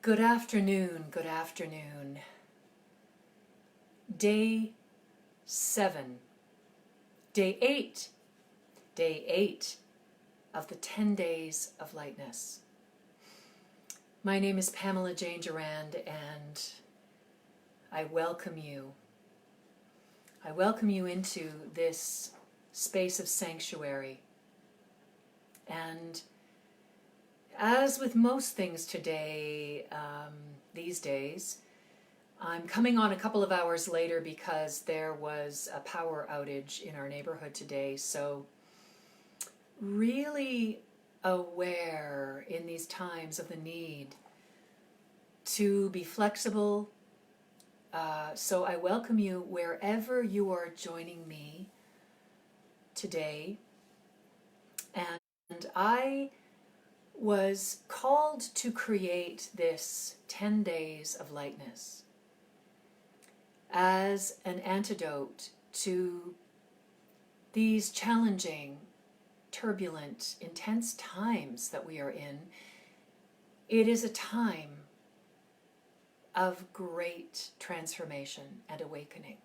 Good afternoon, good afternoon. Day 7, day 8 of the 10 Days of Lightness. My name is Pamela Gerrand, and I welcome you. I welcome you into this space of sanctuary. And as with most things today, these days, I'm coming on a couple of hours later because there was a power outage in our neighborhood today. So really aware in these times of the need to be flexible. So I welcome you wherever you are joining me today. And I was called to create this 10 Days of Lightness as an antidote to these challenging, turbulent, intense times that we are in. It is a time of great transformation and awakening.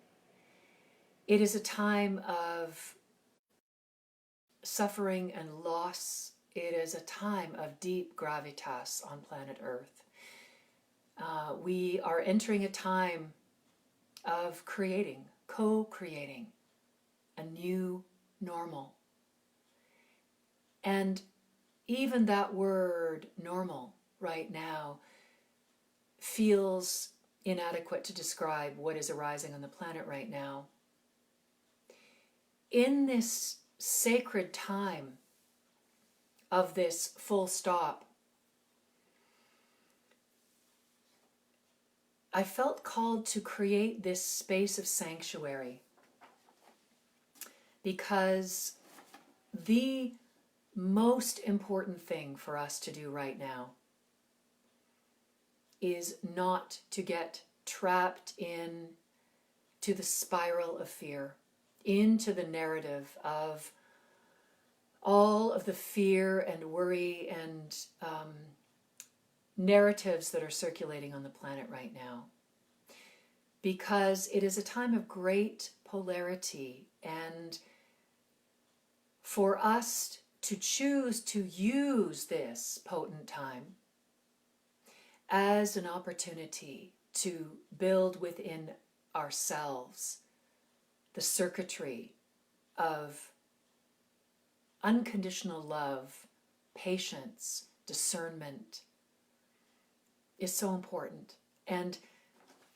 It is a time of suffering and loss. It is a time of deep gravitas on planet Earth. We are entering a time of creating, co-creating a new normal. And even that word normal right now feels inadequate to describe what is arising on the planet right now. In this sacred time of this full stop, I felt called to create this space of sanctuary because the most important thing for us to do right now is not to get trapped in to the spiral of fear, into the narrative of all of the fear and worry and narratives that are circulating on the planet right now. Because it is a time of great polarity, and for us to choose to use this potent time as an opportunity to build within ourselves the circuitry of unconditional love, patience, discernment is so important. And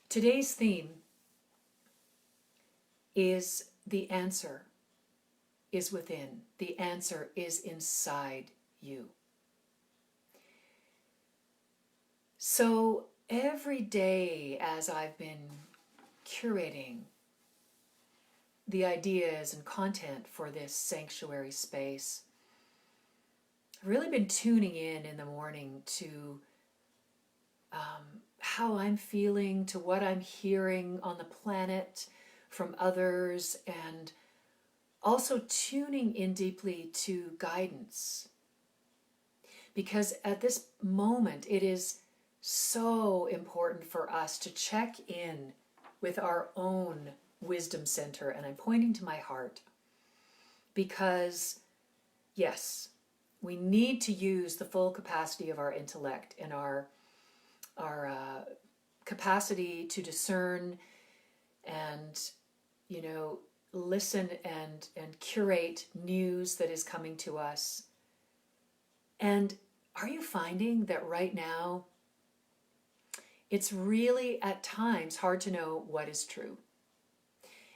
today's theme is the answer is within. The answer is inside you. So every day as I've been curating the ideas and content for this sanctuary space, I've really been tuning in the morning to how I'm feeling, to what I'm hearing on the planet from others, and also tuning in deeply to guidance. Because at this moment, it is so important for us to check in with our own wisdom center, and I'm pointing to my heart. Because, yes, we need to use the full capacity of our intellect and our capacity to discern and, listen and curate news that is coming to us. And are you finding that right now it's really at times hard to know what is true?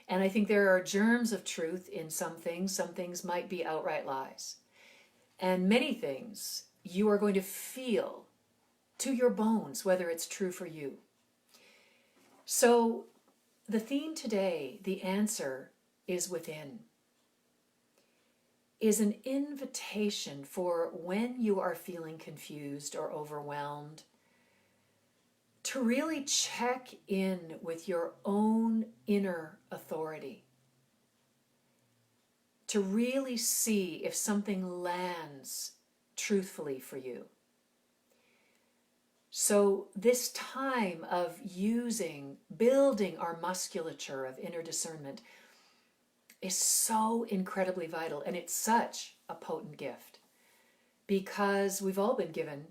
And I think there are germs of truth in some things. Some things might be outright lies. And many things you are going to feel to your bones whether it's true for you. So the theme today, the answer is within, is an invitation for when you are feeling confused or overwhelmed to really check in with your own inner authority, to really see if something lands truthfully for you. So this time of building our musculature of inner discernment is so incredibly vital, and it's such a potent gift because we've all been given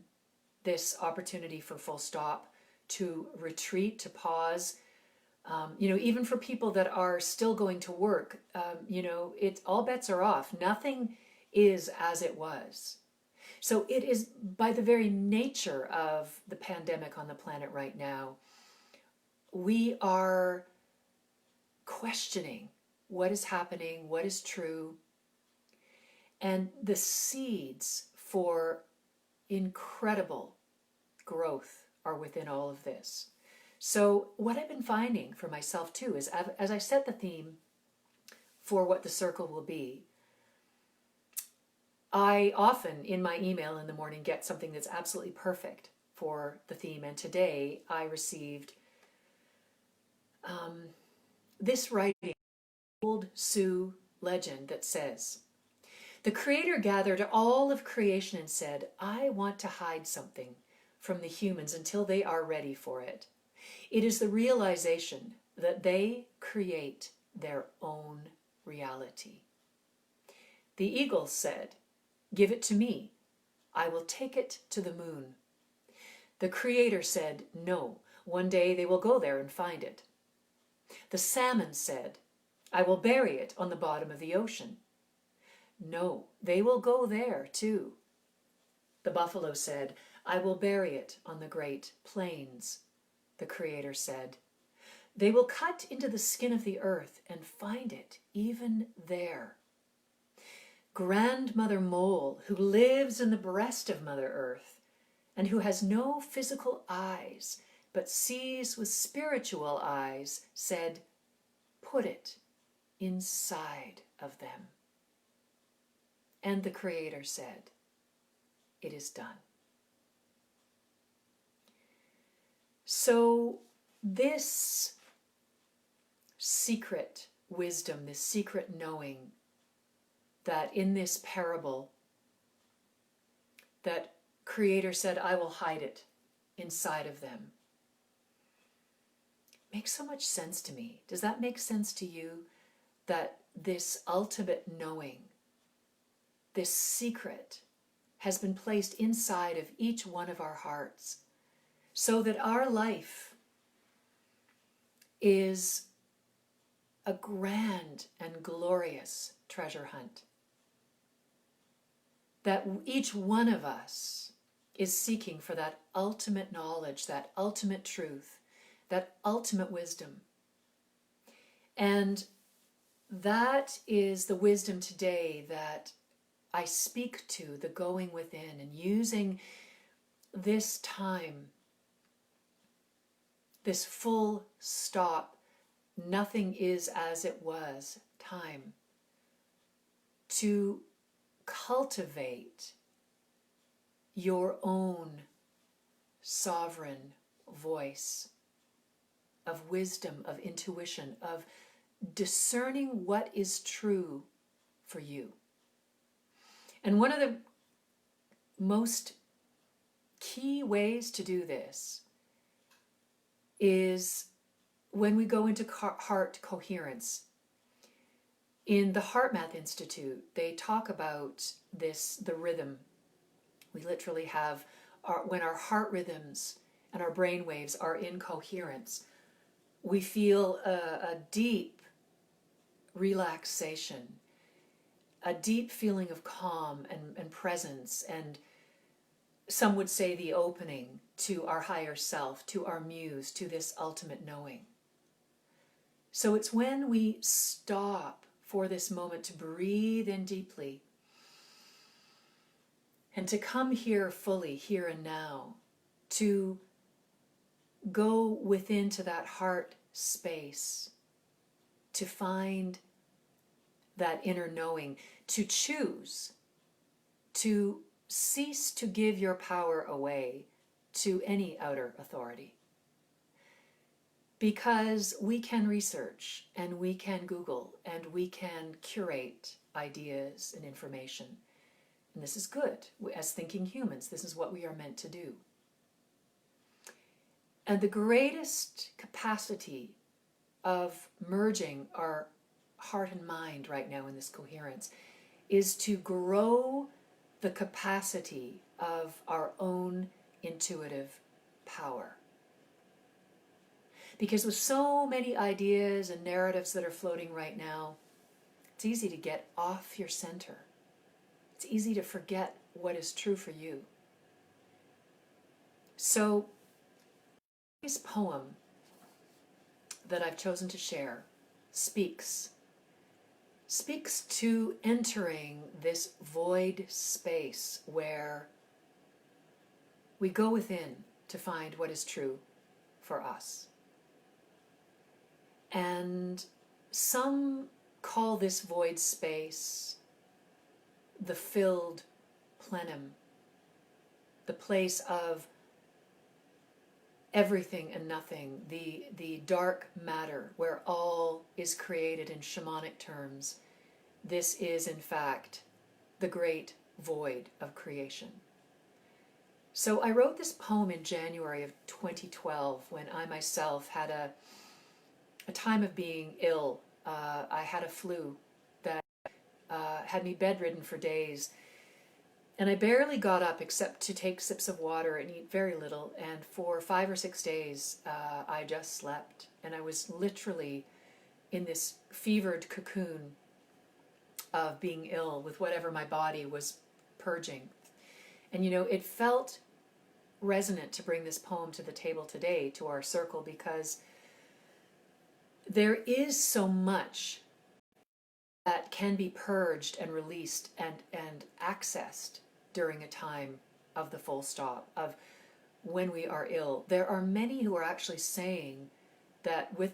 this opportunity for full stop, to retreat, to pause. Even for people that are still going to work, all bets are off. Nothing is as it was. So it is, by the very nature of the pandemic on the planet right now, we are questioning what is happening, what is true, and the seeds for incredible growth are within all of this. So what I've been finding for myself too is, as I set the theme for what the circle will be, I often in my email in the morning get something that's absolutely perfect for the theme. And today I received this writing, old Sioux legend that says, "The Creator gathered all of creation and said, I want to hide something from the humans until they are ready for it. It is the realization that they create their own reality. The eagle said, give it to me. I will take it to the moon. The Creator said, no, one day they will go there and find it. The salmon said, I will bury it on the bottom of the ocean. No, they will go there too. The buffalo said, I will bury it on the great plains. The Creator said, they will cut into the skin of the earth and find it even there. Grandmother Mole, who lives in the breast of Mother Earth and who has no physical eyes but sees with spiritual eyes, said, put it inside of them. And the Creator said, it is done." So this secret wisdom, this secret knowing that in this parable, that Creator said, I will hide it inside of them, makes so much sense to me. Does that make sense to you? That this ultimate knowing, this secret, has been placed inside of each one of our hearts so that our life is a grand and glorious treasure hunt. That each one of us is seeking for that ultimate knowledge, that ultimate truth, that ultimate wisdom. And that is the wisdom today that I speak to, the going within, and using this time, this full stop, nothing is as it was time, to cultivate your own sovereign voice of wisdom, of intuition, of discerning what is true for you. And one of the most key ways to do this is when we go into heart coherence. In the HeartMath Institute, they talk about this, the rhythm. We literally have, when our heart rhythms and our brain waves are in coherence, we feel a deep relaxation, a deep feeling of calm and presence, and some would say the opening to our higher self, to our muse, to this ultimate knowing. So it's when we stop for this moment to breathe in deeply and to come here fully, here and now, to go within to that heart space, to find that inner knowing, to choose, to cease to give your power away to any outer authority. Because we can research and we can Google and we can curate ideas and information. And this is good. As thinking humans, this is what we are meant to do. And the greatest capacity of merging our heart and mind right now in this coherence is to grow the capacity of our own intuitive power. Because with so many ideas and narratives that are floating right now, it's easy to get off your center. It's easy to forget what is true for you. So, this poem that I've chosen to share speaks to entering this void space where we go within to find what is true for us. And some call this void space the filled plenum, the place of everything and nothing, the dark matter where all is created in shamanic terms. This is, in fact, the great void of creation. So I wrote this poem in January of 2012 when I myself had a time of being ill. I had a flu that had me bedridden for days. And I barely got up except to take sips of water and eat very little. And for 5 or 6 days, I just slept. And I was literally in this fevered cocoon of being ill with whatever my body was purging. And you know, it felt resonant to bring this poem to the table today, to our circle, because there is so much that can be purged and released and accessed during a time of the full stop, of when we are ill. There are many who are actually saying that with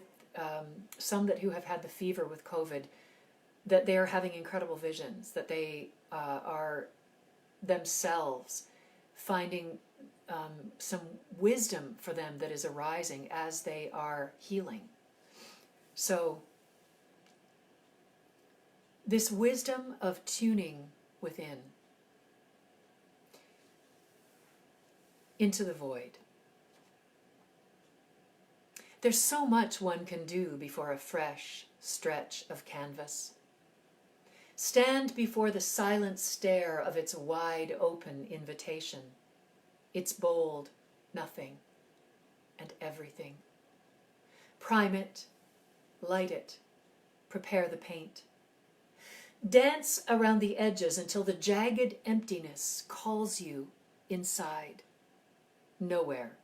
some who have had the fever with COVID, that they are having incredible visions, that they are themselves finding some wisdom for them that is arising as they are healing. So this wisdom of tuning within into the void. There's so much one can do before a fresh stretch of canvas. Stand before the silent stare of its wide open invitation, its bold nothing and everything. Prime it, light it, prepare the paint. Dance around the edges until the jagged emptiness calls you inside. Nowhere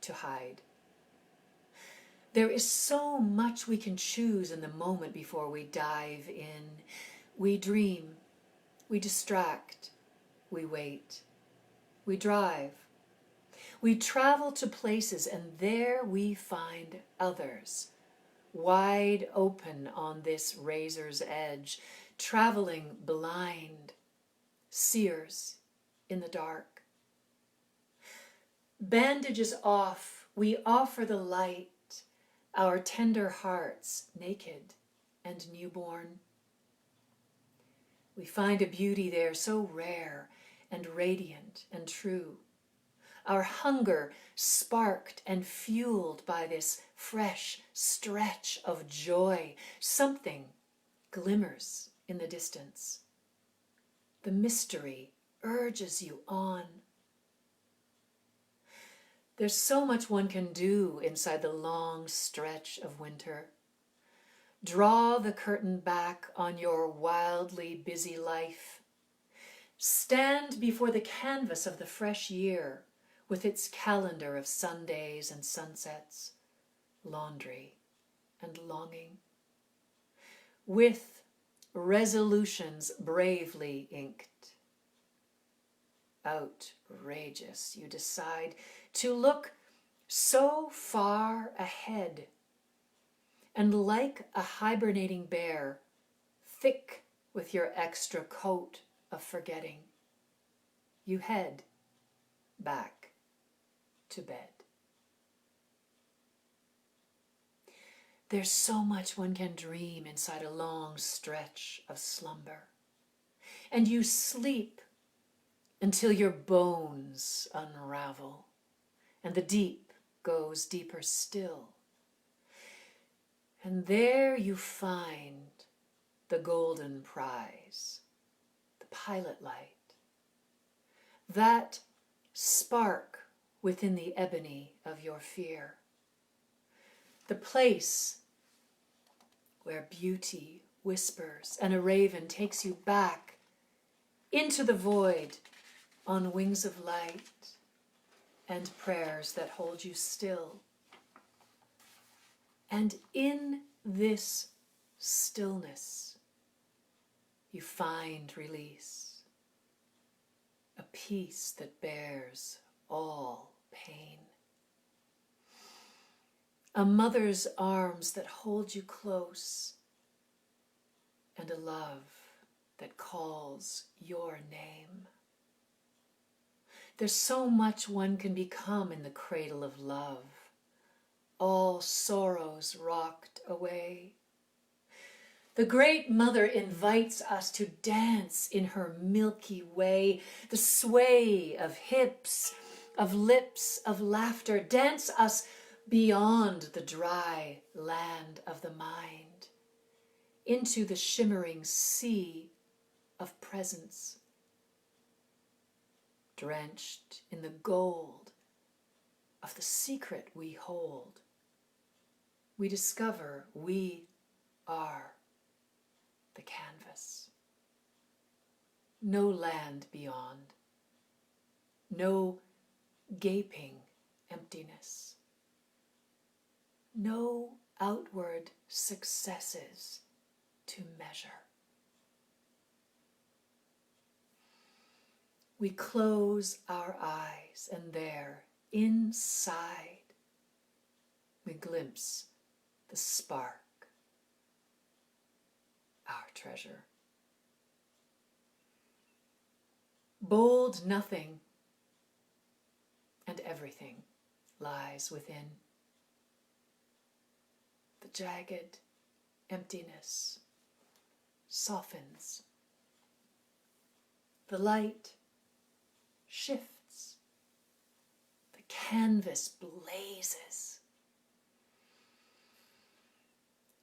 to hide. There is so much we can choose in the moment before we dive in. We dream, we distract, we wait, we drive. We travel to places and there we find others, wide open on this razor's edge, traveling blind, seers in the dark. Bandages off, we offer the light, our tender hearts naked and newborn. We find a beauty there so rare and radiant and true. Our hunger sparked and fueled by this fresh stretch of joy. Something glimmers in the distance. The mystery urges you on. There's so much one can do inside the long stretch of winter. Draw the curtain back on your wildly busy life. Stand before the canvas of the fresh year with its calendar of Sundays and sunsets, laundry and longing. With resolutions bravely inked. Outrageous, you decide to look so far ahead, and like a hibernating bear, thick with your extra coat of forgetting, you head back to bed. There's so much one can dream inside a long stretch of slumber, and you sleep until your bones unravel and the deep goes deeper still. And there you find the golden prize, the pilot light, that spark within the ebony of your fear, the place where beauty whispers and a raven takes you back into the void on wings of light and prayers that hold you still. And in this stillness, you find release, a peace that bears all pain, a mother's arms that hold you close, and a love that calls your name. There's so much one can become in the cradle of love, all sorrows rocked away. The Great Mother invites us to dance in her milky way, the sway of hips, of lips, of laughter. Dance us beyond the dry land of the mind, into the shimmering sea of presence, drenched in the gold of the secret we hold. We discover we are the canvas. No land beyond, no gaping emptiness, no outward successes to measure. We close our eyes, and there, inside, we glimpse the spark, our treasure. Bold nothing and everything lies within. The jagged emptiness softens. The light shifts. The canvas blazes.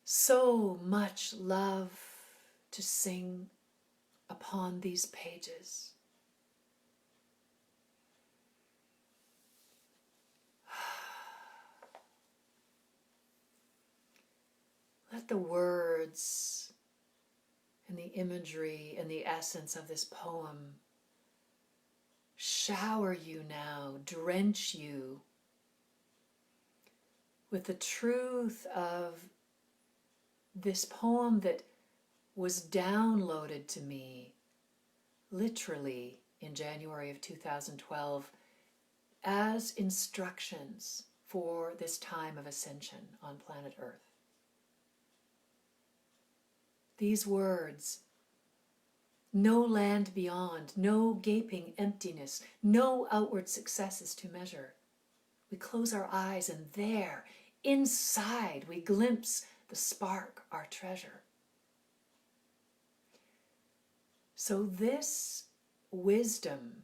So much love to sing upon these pages. Let the words and the imagery and the essence of this poem shower you now, drench you with the truth of this poem that was downloaded to me literally in January of 2012 as instructions for this time of ascension on planet Earth. These words, no land beyond, no gaping emptiness, no outward successes to measure. We close our eyes, and there, inside, we glimpse the spark, our treasure. So this wisdom,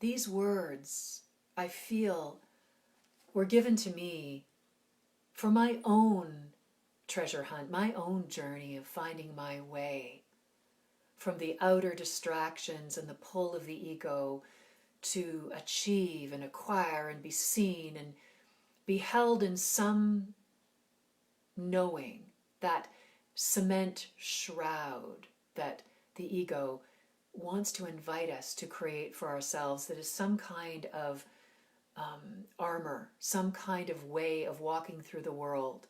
these words, I feel, were given to me for my own treasure hunt, my own journey of finding my way from the outer distractions and the pull of the ego to achieve and acquire and be seen and be held in some knowing, that cement shroud that the ego wants to invite us to create for ourselves, that is some kind of armor, some kind of way of walking through the world,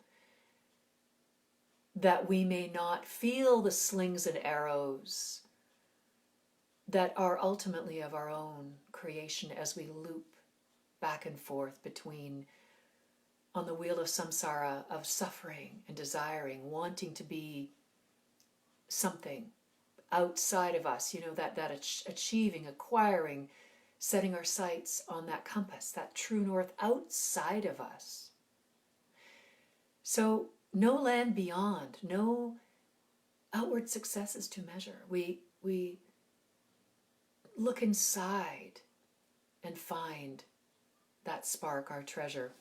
that we may not feel the slings and arrows that are ultimately of our own creation as we loop back and forth between, on the wheel of samsara, of suffering and desiring, wanting to be something outside of us, that achieving, acquiring, setting our sights on that compass, that true north outside of us. So no land beyond, no outward successes to measure. We look inside and find that spark, our treasure.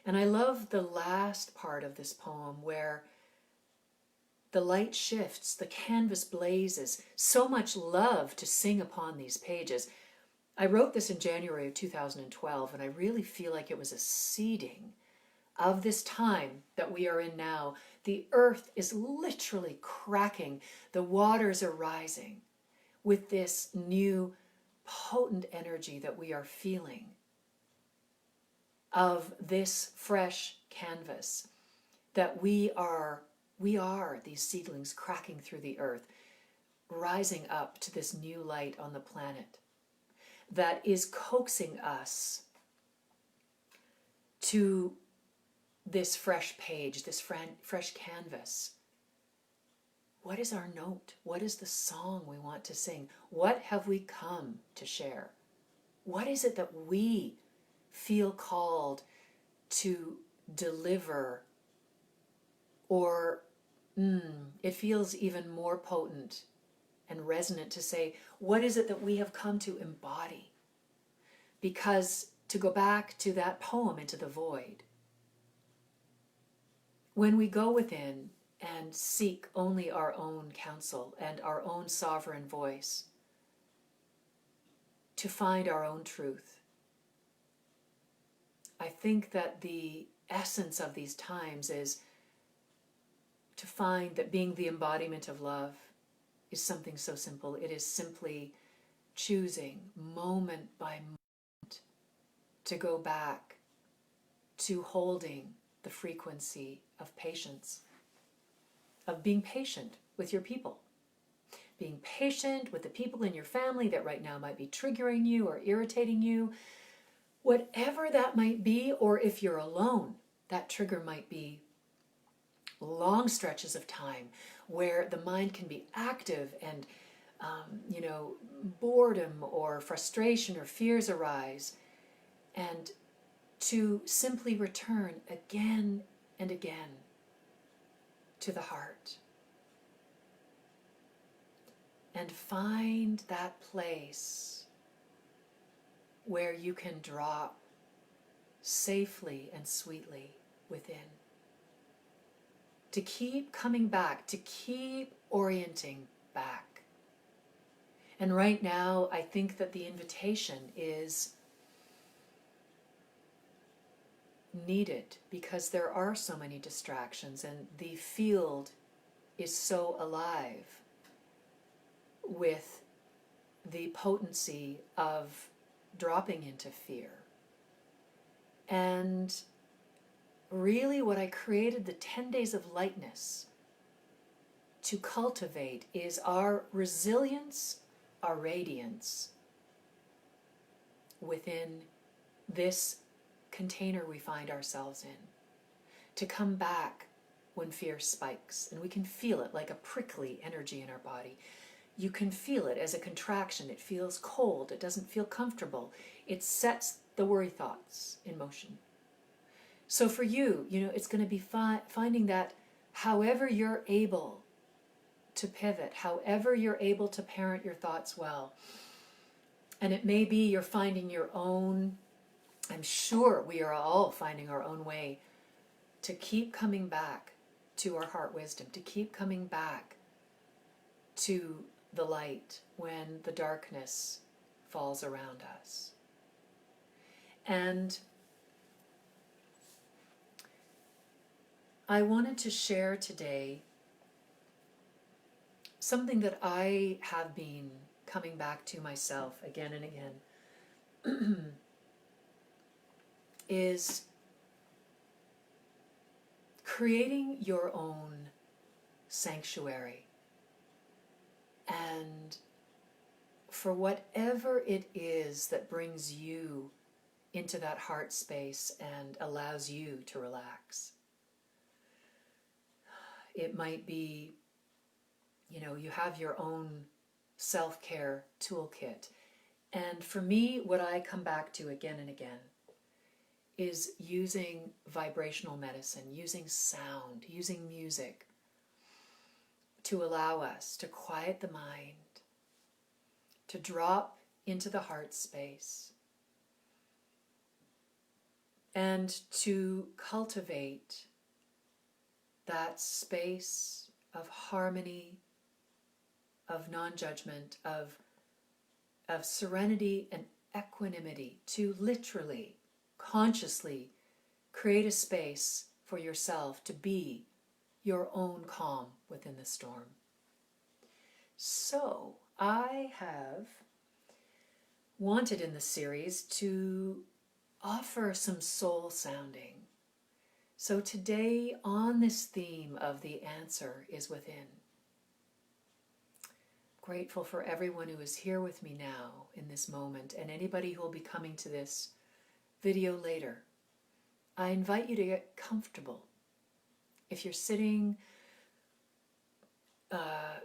And I love the last part of this poem where the light shifts, the canvas blazes, so much love to sing upon these pages. I wrote this in January of 2012, and I really feel like it was a seeding of this time that we are in now. The earth is literally cracking. The waters are rising with this new potent energy that we are feeling of this fresh canvas, that we are these seedlings cracking through the earth, rising up to this new light on the planet that is coaxing us to this fresh page, this fresh canvas. What is our note? What is the song we want to sing? What have we come to share? What is it that we feel called to deliver? Or it feels even more potent and resonant to say, what is it that we have come to embody? Because to go back to that poem, Into the Void, when we go within and seek only our own counsel and our own sovereign voice, to find our own truth, I think that the essence of these times is to find that being the embodiment of love is something so simple. It is simply choosing moment by moment to go back to holding the frequency of patience, of being patient with your people, being patient with the people in your family that right now might be triggering you or irritating you, whatever that might be. Or if you're alone, that trigger might be long stretches of time where the mind can be active and boredom or frustration or fears arise, and to simply return again and again to the heart and find that place where you can drop safely and sweetly within. To keep coming back, to keep orienting back. And right now, I think that the invitation is needed because there are so many distractions and the field is so alive with the potency of dropping into fear. And really what I created the 10 Days of Lightness to cultivate is our resilience, our radiance within this container we find ourselves in, to come back when fear spikes, and we can feel it like a prickly energy in our body. You can feel it as a contraction. It feels cold. It doesn't feel comfortable. It sets the worry thoughts in motion. So for you, it's going to be finding that however you're able to pivot, however you're able to parent your thoughts well. And it may be you're finding your own, I'm sure we are all finding our own way to keep coming back to our heart wisdom, to keep coming back to the light when the darkness falls around us. And I wanted to share today something that I have been coming back to myself again and again is creating your own sanctuary. And for whatever it is that brings you into that heart space and allows you to relax. It might be, you have your own self-care toolkit. And for me, what I come back to again and again is using vibrational medicine, using sound, using music to allow us to quiet the mind, to drop into the heart space, and to cultivate that space of harmony, of non-judgment, of serenity and equanimity, to literally, consciously create a space for yourself to be your own calm within the storm. So I have wanted in the series to offer some soul sounding. So today, on this theme of the answer is within. Grateful for everyone who is here with me now in this moment, and anybody who will be coming to this video later. I invite you to get comfortable. If you're sitting,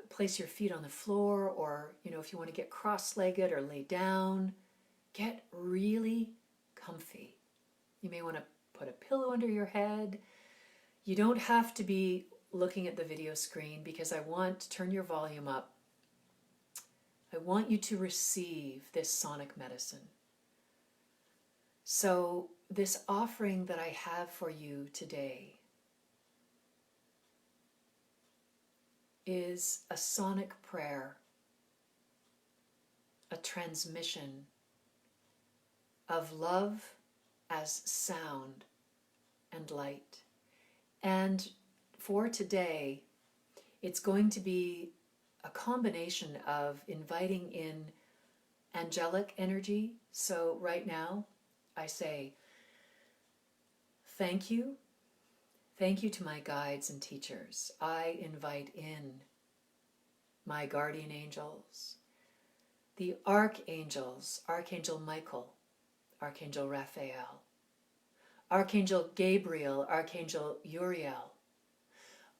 place your feet on the floor, or if you want to get cross-legged or lay down, get really comfy. You may want to put a pillow under your head. You don't have to be looking at the video screen because I want to turn your volume up. I want you to receive this sonic medicine. So this offering that I have for you today is a sonic prayer, a transmission of love as sound and light. And for today, it's going to be a combination of inviting in angelic energy. So right now, I say, thank you. Thank you to my guides and teachers. I invite in my guardian angels, the archangels, Archangel Michael, Archangel Raphael, Archangel Gabriel, Archangel Uriel,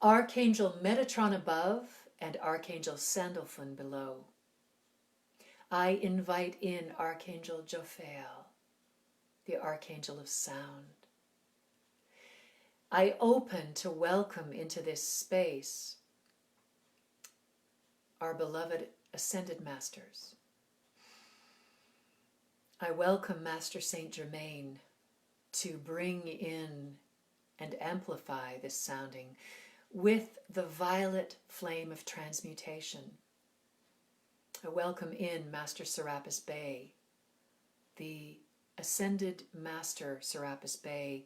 Archangel Metatron above, and Archangel Sandalphon below. I invite in Archangel Jophael, the Archangel of Sound. I open to welcome into this space our beloved Ascended Masters. I welcome Master Saint Germain to bring in and amplify this sounding with the violet flame of transmutation. I welcome in Master Serapis Bey, the Ascended Master Serapis Bey,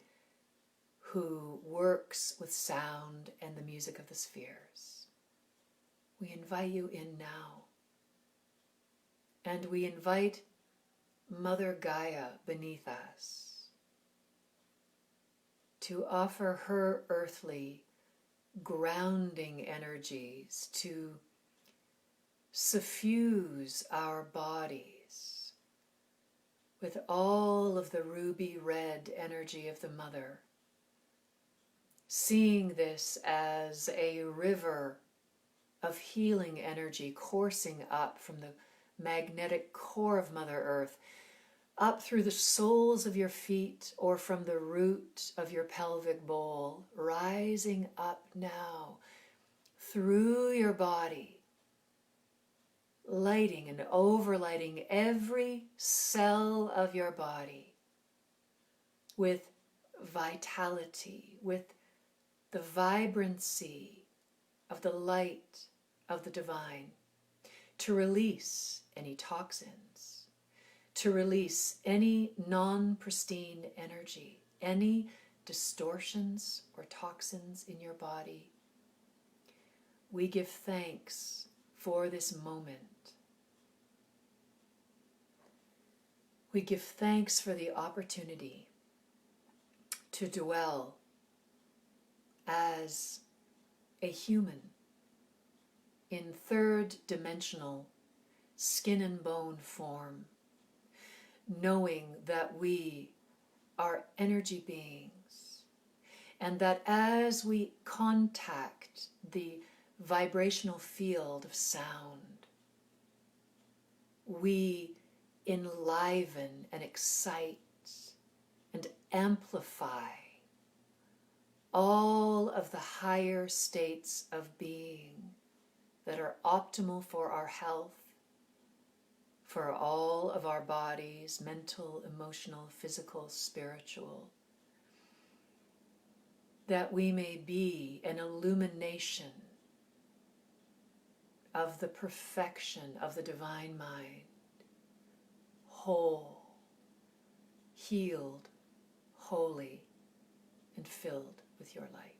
who works with sound and the music of the spheres. We invite you in now. And we invite Mother Gaia beneath us to offer her earthly, grounding energies to suffuse our bodies with all of the ruby red energy of the Mother, seeing this as a river of healing energy coursing up from the magnetic core of Mother Earth, up through the soles of your feet or from the root of your pelvic bowl, rising up now through your body, lighting and overlighting every cell of your body with vitality, with the vibrancy of the light of the divine, to release any toxins, to release any non-pristine energy, any distortions or toxins in your body. We give thanks for this moment. We give thanks for the opportunity to dwell as a human in third-dimensional skin and bone form, knowing that we are energy beings, and that as we contact the vibrational field of sound, we enliven and excite and amplify all of the higher states of being that are optimal for our health, for all of our bodies, mental, emotional, physical, spiritual, that we may be an illumination of the perfection of the divine mind, whole, healed, holy, and filled with your light.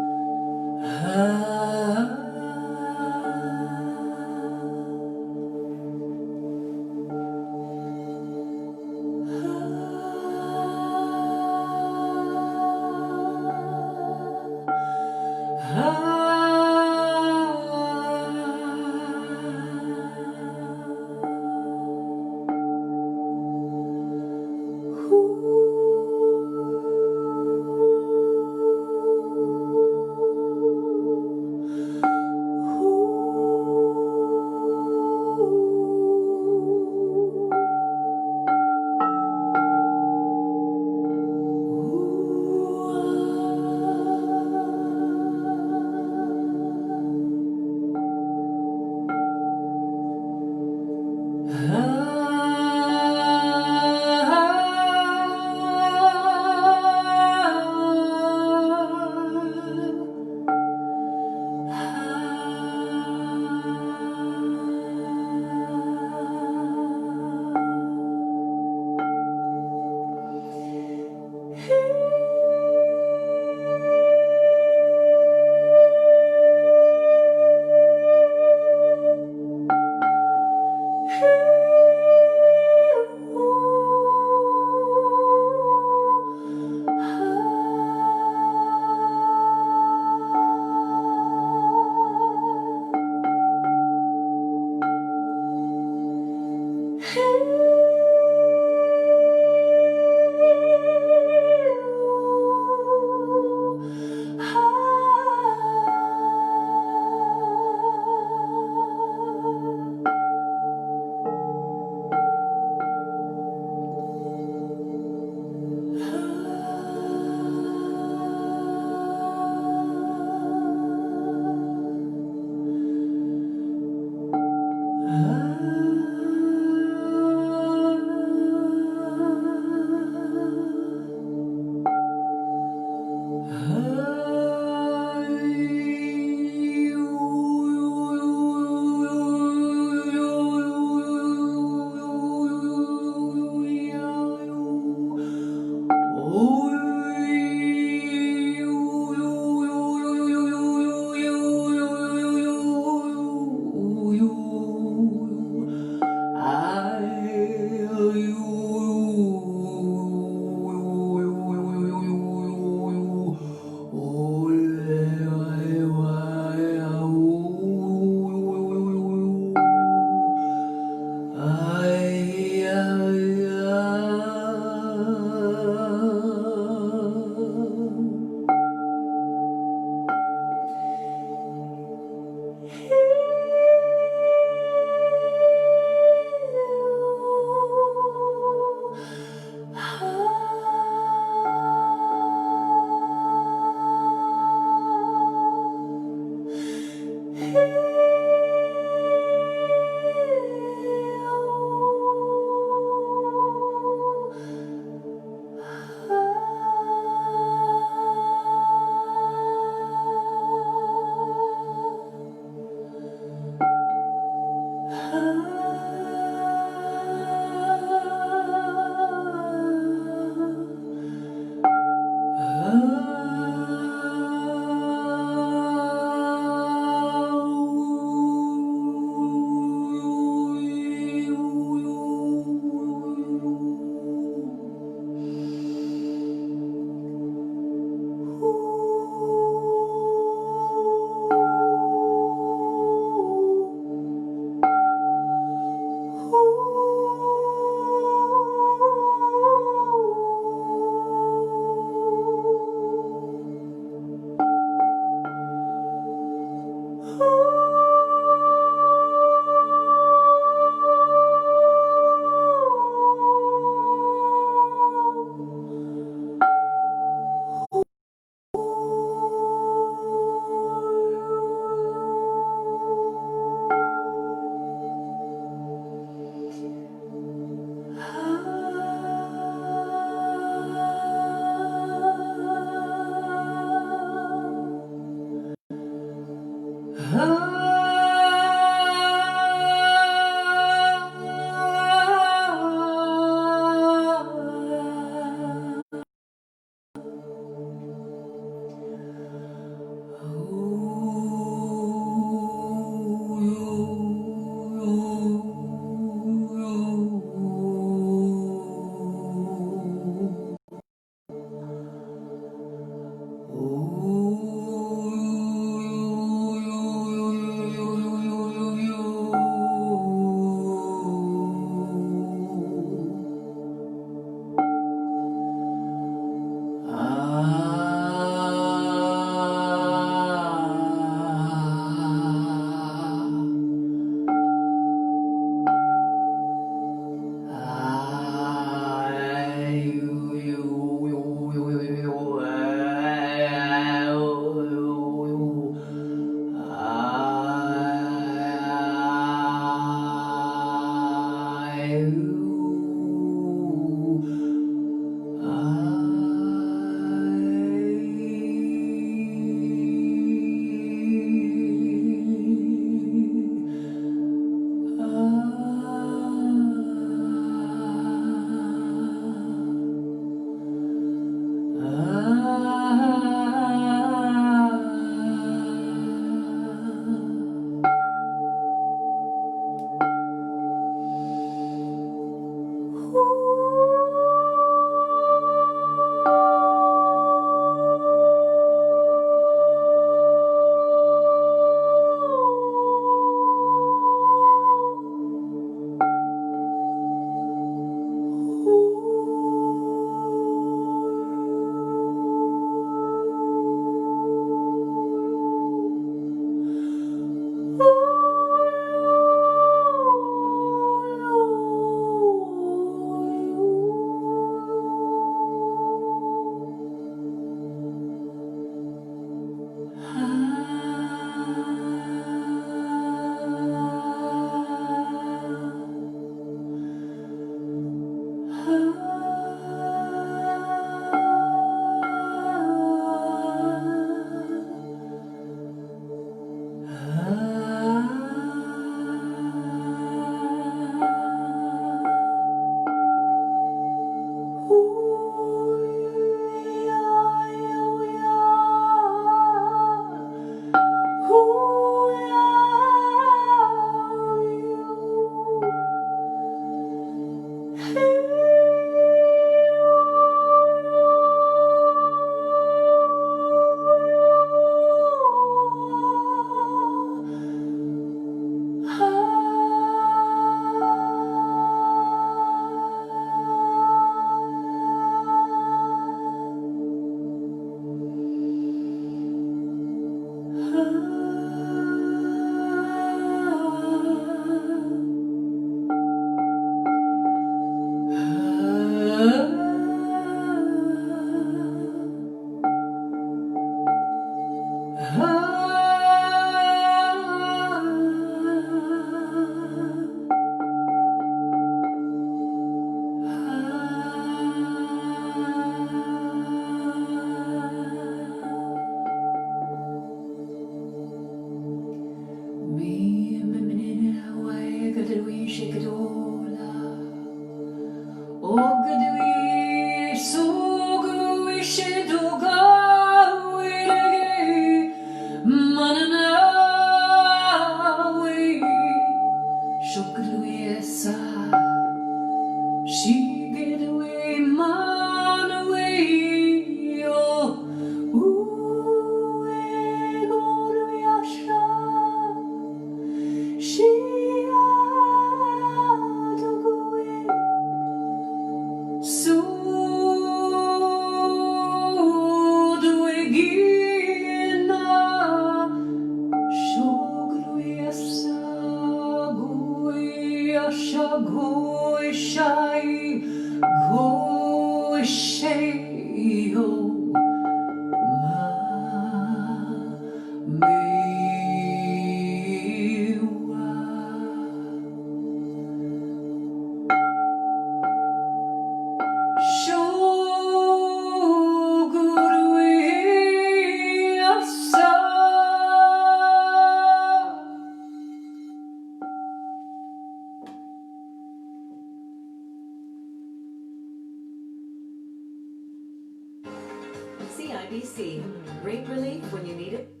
CIBC. Rate relief when you need it.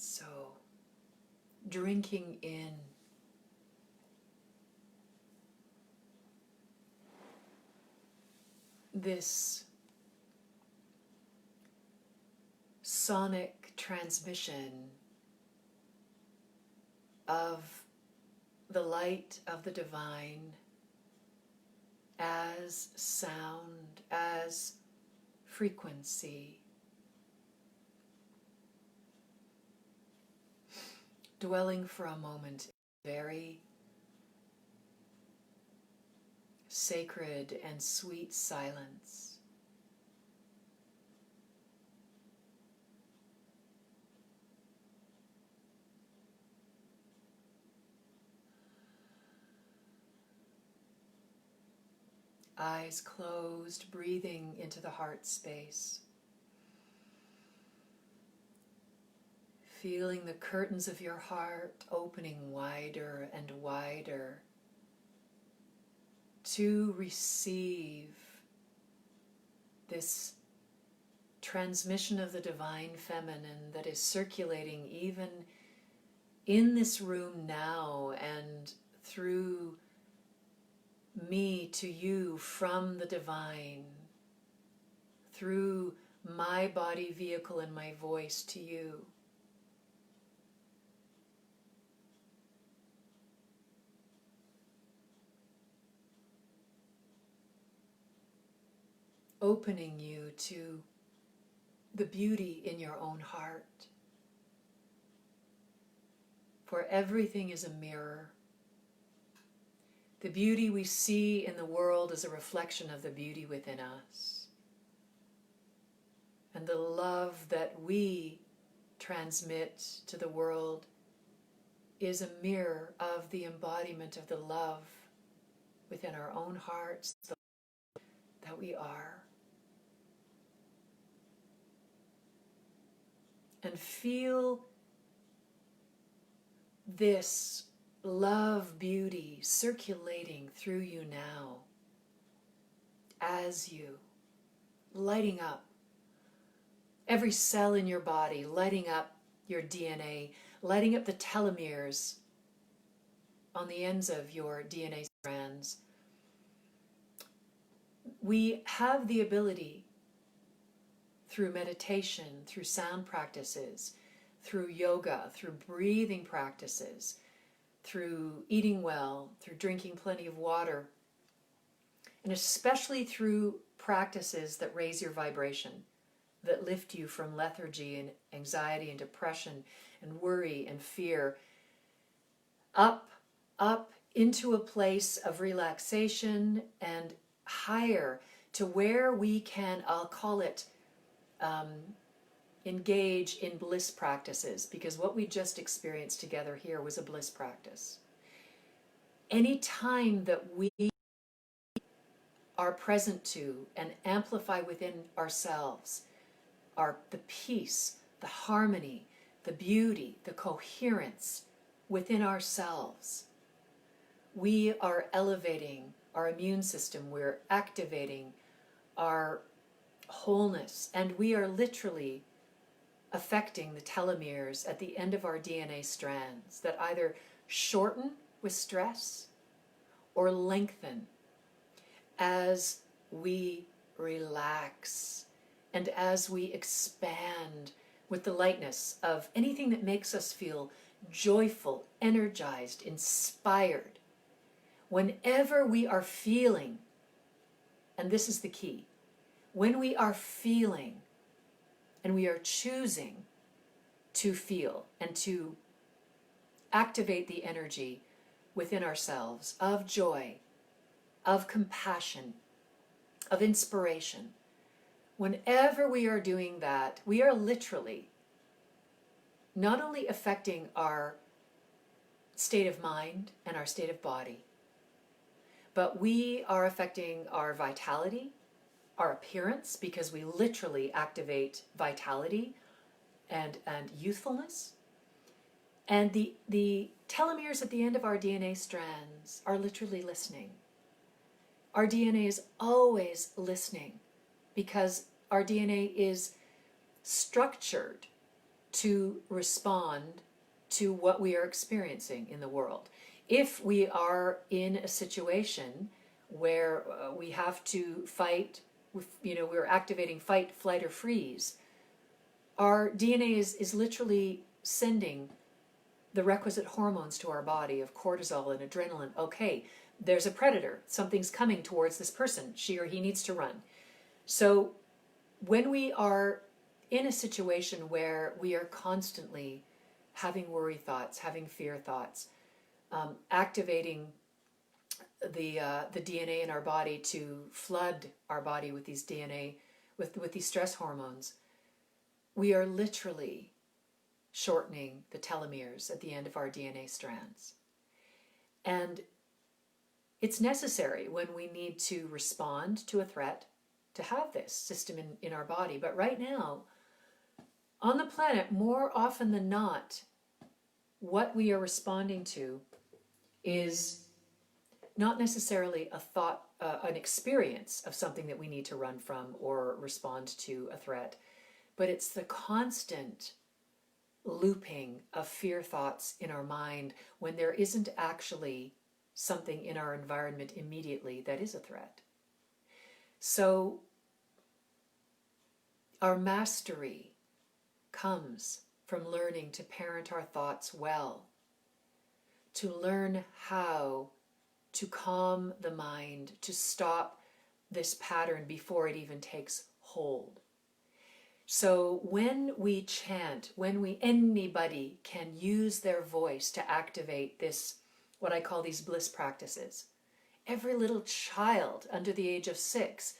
So, drinking in this sonic transmission of the light of the divine as sound, as frequency, dwelling for a moment in very sacred and sweet silence. Eyes closed, breathing into the heart space. Feeling the curtains of your heart opening wider and wider to receive this transmission of the divine feminine that is circulating even in this room now and through me to you from the divine, through my body, vehicle, and my voice to you. Opening you to the beauty in your own heart. For everything is a mirror. The beauty we see in the world is a reflection of the beauty within us. And the love that we transmit to the world is a mirror of the embodiment of the love within our own hearts that we are. And feel this love beauty circulating through you now as you, lighting up every cell in your body, lighting up your DNA, lighting up the telomeres on the ends of your DNA strands. We have the ability through meditation, through sound practices, through yoga, through breathing practices, through eating well, through drinking plenty of water, and especially through practices that raise your vibration, that lift you from lethargy and anxiety and depression and worry and fear, up into a place of relaxation and higher to where we can, I'll call it, engage in bliss practices, because what we just experienced together here was a bliss practice. Any time that we are present to and amplify within ourselves the peace, the harmony, the beauty, the coherence within ourselves, we are elevating our immune system, we're activating our wholeness, and we are literally affecting the telomeres at the end of our DNA strands that either shorten with stress or lengthen as we relax and as we expand with the lightness of anything that makes us feel joyful, energized, inspired. Whenever we are feeling, and this is the key, when we are feeling and we are choosing to feel and to activate the energy within ourselves of joy, of compassion, of inspiration, whenever we are doing that, we are literally not only affecting our state of mind and our state of body, but we are affecting our vitality, our appearance, because we literally activate vitality and youthfulness. And the telomeres at the end of our DNA strands are literally listening. Our DNA is always listening because our DNA is structured to respond to what we are experiencing in the world. If we are in a situation where we have to fight, we're activating fight, flight, or freeze, our DNA is literally sending the requisite hormones to our body of cortisol and adrenaline. Okay, there's a predator. Something's coming towards this person. She or he needs to run. So when we are in a situation where we are constantly having worry thoughts, having fear thoughts, activating the DNA in our body to flood our body with these DNA, with these stress hormones, we are literally shortening the telomeres at the end of our DNA strands. And it's necessary when we need to respond to a threat to have this system in our body. But right now, on the planet, more often than not, what we are responding to is not necessarily a thought, an experience of something that we need to run from or respond to a threat, but it's the constant looping of fear thoughts in our mind when there isn't actually something in our environment immediately that is a threat. So our mastery comes from learning to parent our thoughts well, to learn how to calm the mind, to stop this pattern before it even takes hold. So when we chant, anybody can use their voice to activate this, what I call these bliss practices. Every little child under the age of 6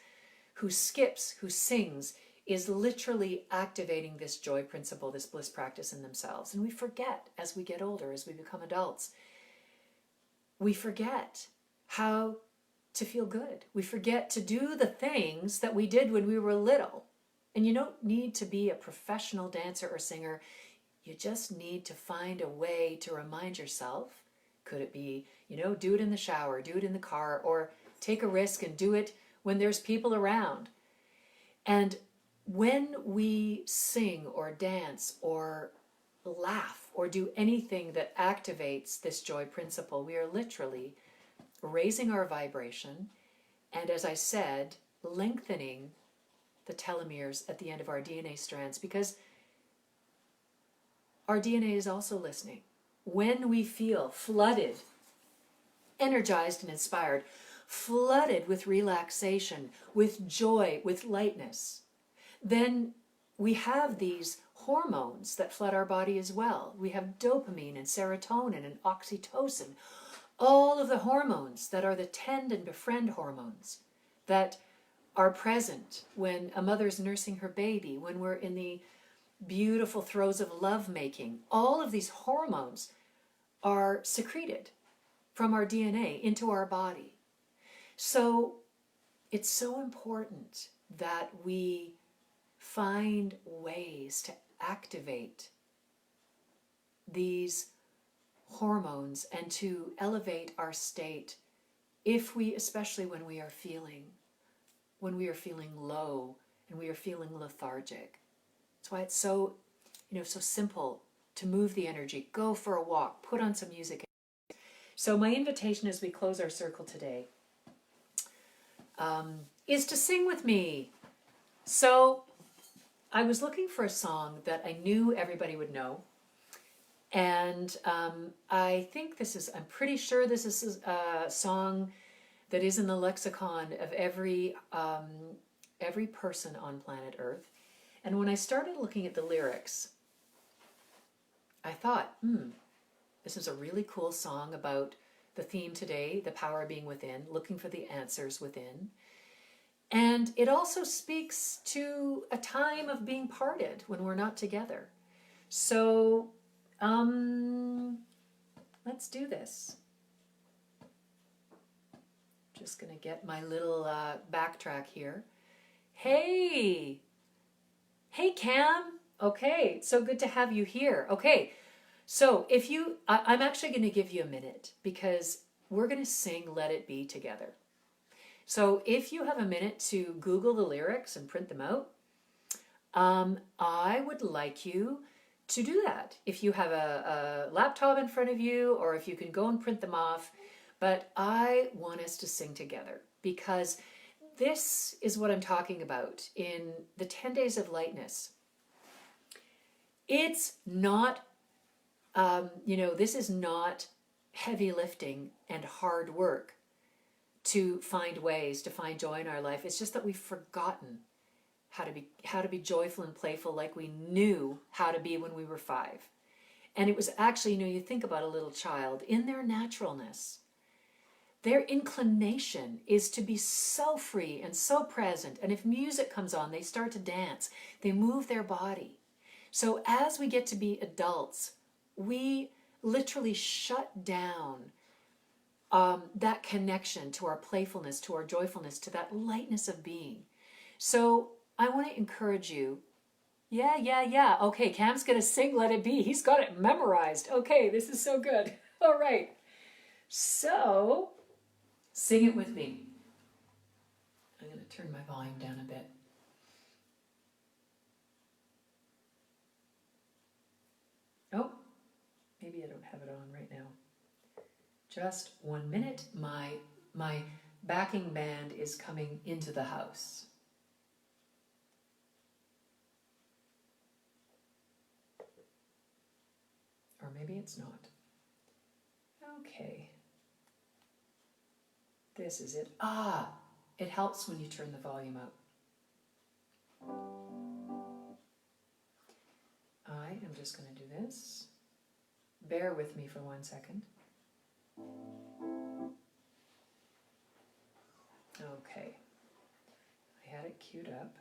who skips, who sings, is literally activating this joy principle, this bliss practice in themselves. And we forget as we get older, as we become adults, we forget how to feel good. We forget to do the things that we did when we were little. And you don't need to be a professional dancer or singer. You just need to find a way to remind yourself. Could it be, do it in the shower, do it in the car, or take a risk and do it when there's people around. And when we sing or dance or laugh or do anything that activates this joy principle, we are literally raising our vibration and, as I said, lengthening the telomeres at the end of our DNA strands, because our DNA is also listening. When we feel flooded, energized and inspired, flooded with relaxation, with joy, with lightness, then we have these hormones that flood our body as well. We have dopamine and serotonin and oxytocin, all of the hormones that are the tend and befriend hormones that are present when a mother's nursing her baby, when we're in the beautiful throes of lovemaking. All of these hormones are secreted from our DNA into our body. So it's so important that we find ways to activate these hormones and to elevate our state especially when we are feeling low and we are feeling lethargic. That's why it's so simple to move the energy. Go for a walk, put on some music. So my invitation as we close our circle today is to sing with me. So I was looking for a song that I knew everybody would know. And I'm pretty sure this is a song that is in the lexicon of every person on planet Earth. And when I started looking at the lyrics, I thought, this is a really cool song about the theme today, the power being within, looking for the answers within. And it also speaks to a time of being parted when we're not together. So let's do this. Just going to get my little backtrack here. Hey Cam. Okay, so good to have you here. Okay, so I'm actually going to give you a minute because we're going to sing Let It Be together. So if you have a minute to Google the lyrics and print them out, I would like you to do that. If you have a laptop in front of you, or if you can go and print them off, but I want us to sing together because this is what I'm talking about in the 10 Days of Lightness. It's not, this is not heavy lifting and hard work to find ways to find joy in our life. It's just that we've forgotten how to be joyful and playful like we knew how to be when we were 5. And it was actually, you think about a little child, in their naturalness, their inclination is to be so free and so present. And if music comes on, they start to dance. They move their body. So as we get to be adults, we literally shut down that connection to our playfulness, to our joyfulness, to that lightness of being. So I want to encourage you. Yeah. Okay, Cam's going to sing Let It Be. He's got it memorized. Okay, this is so good. All right. So, sing it with me. I'm going to turn my volume down a bit. Oh, maybe I don't have it on right now. Just 1 minute. My backing band is coming into the house. Or maybe it's not. Okay. This is it. It helps when you turn the volume up. I am just going to do this. Bear with me for 1 second. Okay. I had it queued up.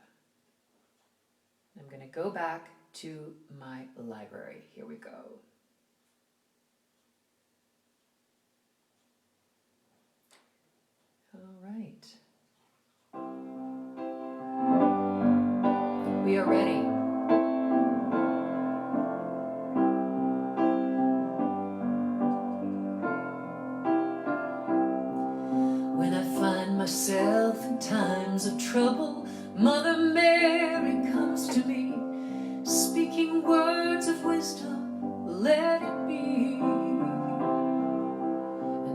I'm going to go back to my library. Here we go. All right. We are ready. When I find myself in times of trouble, Mother Mary comes to me, speaking words of wisdom, let it be.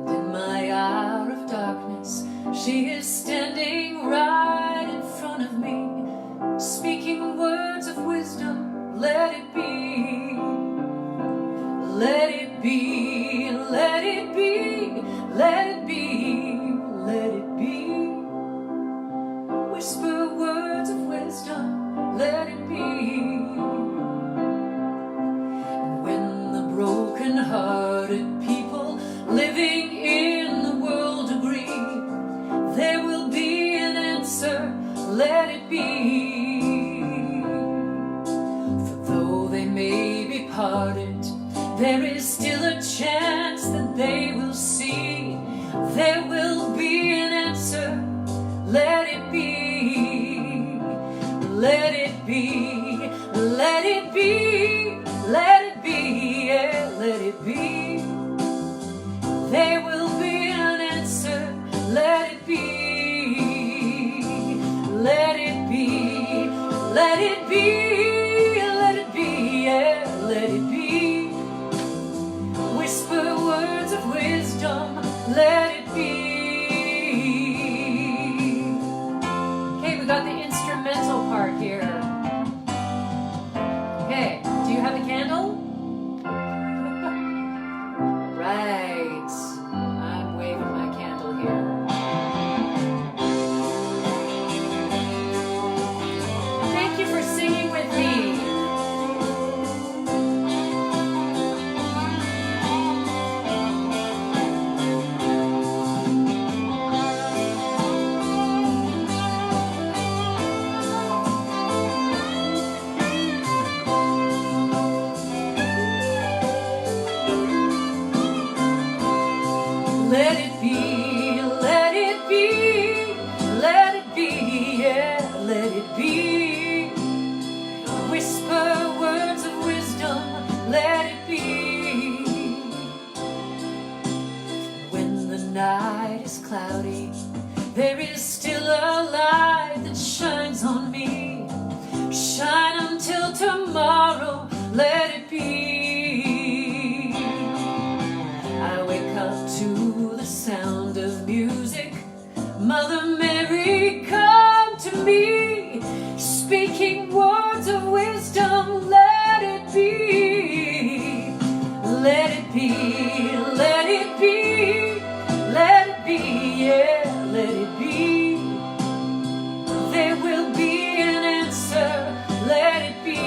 And in my hour of darkness, she is standing right in front of me, speaking words of wisdom, let it be. Let it be, let it be, let it be, let it be. Whisper words of wisdom, let it be. And when the broken-hearted people living in the world agree, there will be an answer, let it be. For though they may be parted, there is still a chance that they will see. There will be an answer, let it be. Let it be, let it be, let it be, yeah, let it be. There will be an answer, let it be. Let it be, let it be, let it be, yeah, let it be. Whisper words of wisdom, let it be. Okay, we got the instrumental part here. Okay, do you have a candle? Right, I'm waving my candle here. Thank you for singing with me. Let it be, let it be, let it be, yeah, let it be. Whisper words of wisdom, let it be. When the night is cloudy, there is still a light that shines on me. Shine until tomorrow, let it be. I wake up to the sound of music. Mother Mary, come to me, speaking words of wisdom, let it be. Let it be, let it be, let it be, yeah, let it be. There will be an answer, let it be.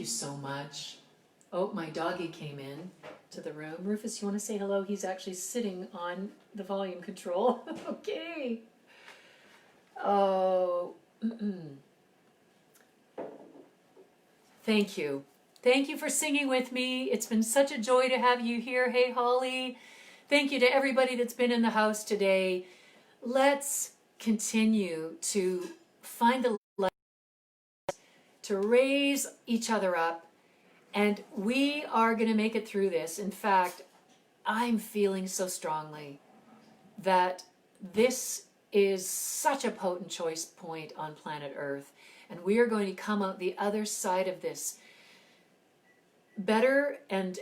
so much. Oh, my doggy came in to the room. Rufus, you want to say hello? He's actually sitting on the volume control. Okay. Oh, thank you. Thank you for singing with me. It's been such a joy to have you here. Hey, Holly. Thank you to everybody that's been in the house today. Let's continue to find the light, to raise each other up, and we are going to make it through this. In fact, I'm feeling so strongly that this is such a potent choice point on planet Earth, and we are going to come out the other side of this better and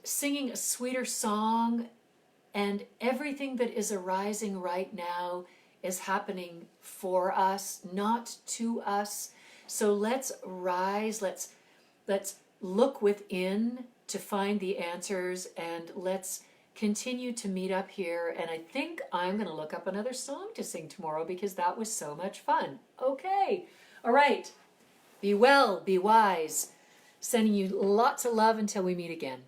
singing a sweeter song, and everything that is arising right now is happening for us, not to us. So let's rise, let's look within to find the answers, and let's continue to meet up here. And I think I'm going to look up another song to sing tomorrow because that was so much fun. Okay. All right. Be well, be wise. Sending you lots of love until we meet again.